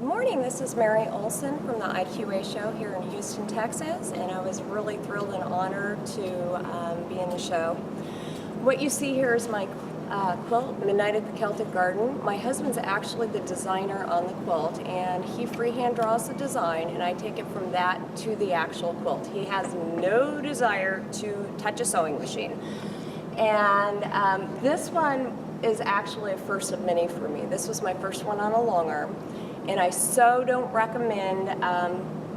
Morning, this is Mary Olson from the IQA show here in Houston, Texas, and I was really thrilled and honored to be in the show. What you see here is my quilt, Midnight at the Celtic Garden. My husband's actually the designer on the quilt, and he freehand draws the design, and I take it from that to the actual quilt. He has no desire to touch a sewing machine. And this one is actually a first of many for me. This was my first one on a long arm. And I so don't recommend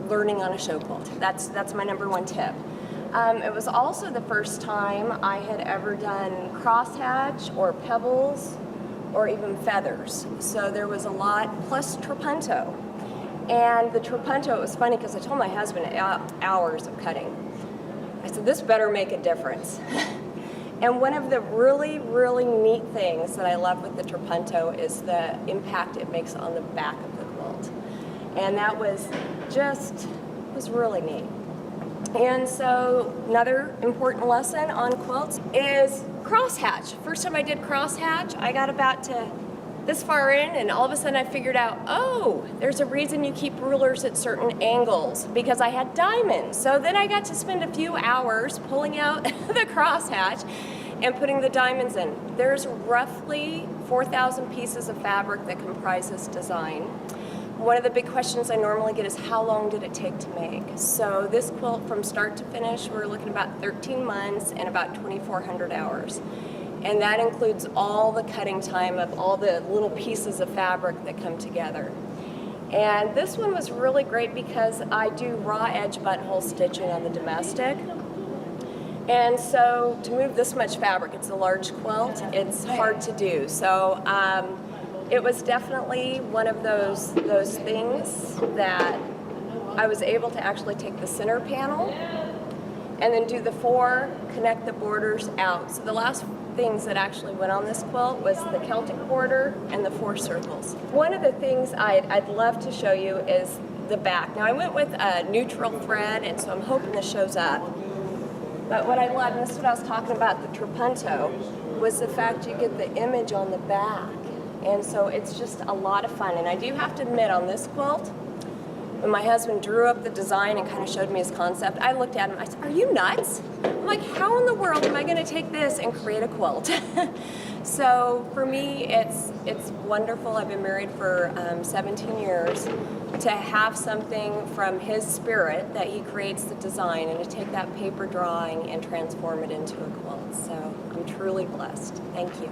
learning on a show quilt. That's my number one tip. It was also the first time I had ever done crosshatch or pebbles or even feathers. So there was a lot, plus trapunto. And the trapunto, it was funny because I told my husband hours of cutting. I said, this better make a difference. And one of the really, really neat things that I love with the trapunto is the impact it makes on the back of the quilt. And that was really neat. And so another important lesson on quilts is crosshatch. First time I did crosshatch, I got about to this far in, and all of a sudden I figured out, oh, there's a reason you keep rulers at certain angles, because I had diamonds. So then I got to spend a few hours pulling out the crosshatch and putting the diamonds in. There's roughly 4,000 pieces of fabric that comprise this design. One of the big questions I normally get is how long did it take to make? So this quilt from start to finish, we're looking about 13 months and about 2,400 hours. And that includes all the cutting time of all the little pieces of fabric that come together. And this one was really great because I do raw edge buttonhole stitching on the domestic. And so to move this much fabric, it's a large quilt, it's hard to do. So it was definitely one of those things that I was able to actually take the center panel and then do the four, connect the borders out. So the last things that actually went on this quilt was the Celtic border and the four circles. One of the things I'd love to show you is the back. Now I went with a neutral thread, and so I'm hoping this shows up. But what I love, and this is what I was talking about, the trapunto, was the fact you get the image on the back. And so it's just a lot of fun. And I do have to admit, on this quilt, when my husband drew up the design and kind of showed me his concept, I looked at him, I said, are you nuts? I'm like, how in the world am I going to take this and create a quilt? So for me, it's wonderful. I've been married for 17 years. To have something from his spirit that he creates the design, and to take that paper drawing and transform it into a quilt. So I'm truly blessed. Thank you.